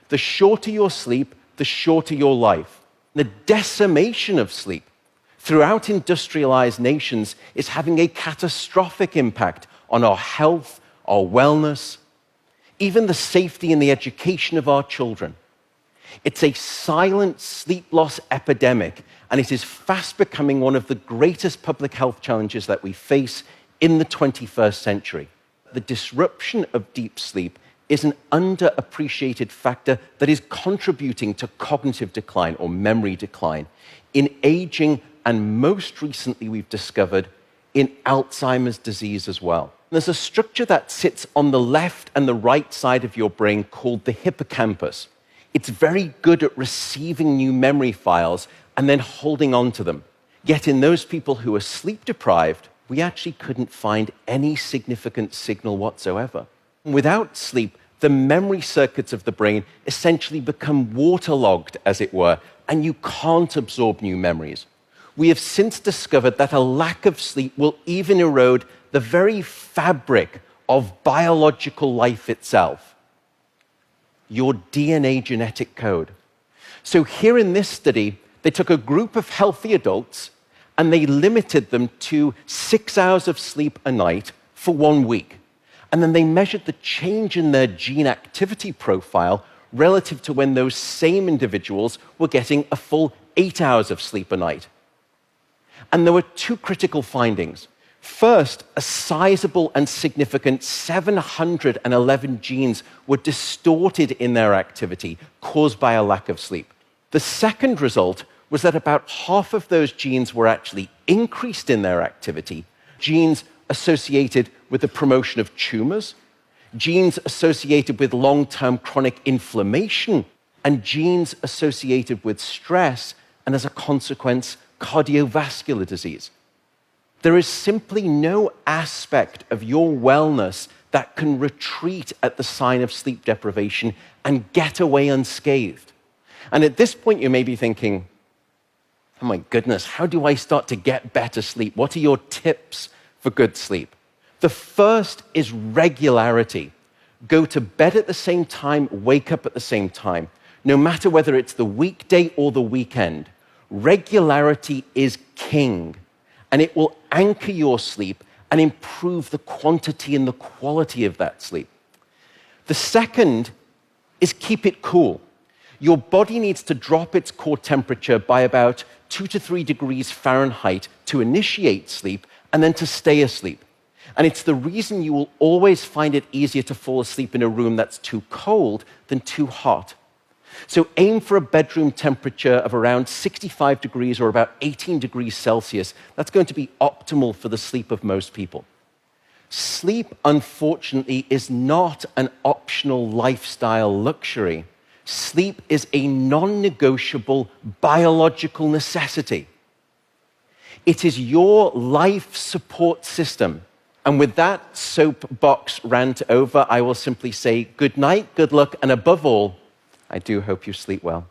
The shorter your sleep, the shorter your life. The decimation of sleep throughout industrialized nations is having a catastrophic impact on our health, our wellness, even the safety and the education of our children. It's a silent sleep loss epidemic, and it is fast becoming one of the greatest public health challenges that we face in the 21st century. The disruption of deep sleep is an underappreciated factor that is contributing to cognitive decline or memory decline in aging, and most recently we've discovered in Alzheimer's disease as well. There's a structure that sits on the left and the right side of your brain called the hippocampus. It's very good at receiving new memory files and then holding on to them. Yet in those people who are sleep deprived, we actually couldn't find any significant signal whatsoever. Without sleep, the memory circuits of the brain essentially become waterlogged, as it were, and you can't absorb new memories. We have since discovered that a lack of sleep will even erode the very fabric of biological life itself, your DNA genetic code. So here in this study, they took a group of healthy adults and they limited them to 6 hours of sleep a night for 1 week. And then they measured the change in their gene activity profile relative to when those same individuals were getting a full 8 hours of sleep a night. And there were two critical findings. First, a sizable and significant 711 genes were distorted in their activity, caused by a lack of sleep. The second result was that about half of those genes were actually increased in their activity, genes associated with the promotion of tumors, genes associated with long-term chronic inflammation, and genes associated with stress, and as a consequence, cardiovascular disease. There is simply no aspect of your wellness that can retreat at the sign of sleep deprivation and get away unscathed. And at this point, you may be thinking, oh my goodness, how do I start to get better sleep? What are your tips for good sleep? The first is regularity. Go to bed at the same time, wake up at the same time. No matter whether it's the weekday or the weekend, regularity is king, and it will anchor your sleep and improve the quantity and the quality of that sleep. The second is keep it cool. Your body needs to drop its core temperature by about 2 to 3 degrees Fahrenheit to initiate sleep and then to stay asleep. And it's the reason you will always find it easier to fall asleep in a room that's too cold than too hot. So aim for a bedroom temperature of around 65 degrees or about 18 degrees Celsius. That's going to be optimal for the sleep of most people. Sleep, unfortunately, is not an optional lifestyle luxury. Sleep is a non-negotiable biological necessity. It is your life support system. And with that soapbox rant over, I will simply say good night, good luck, and above all, I do hope you sleep well.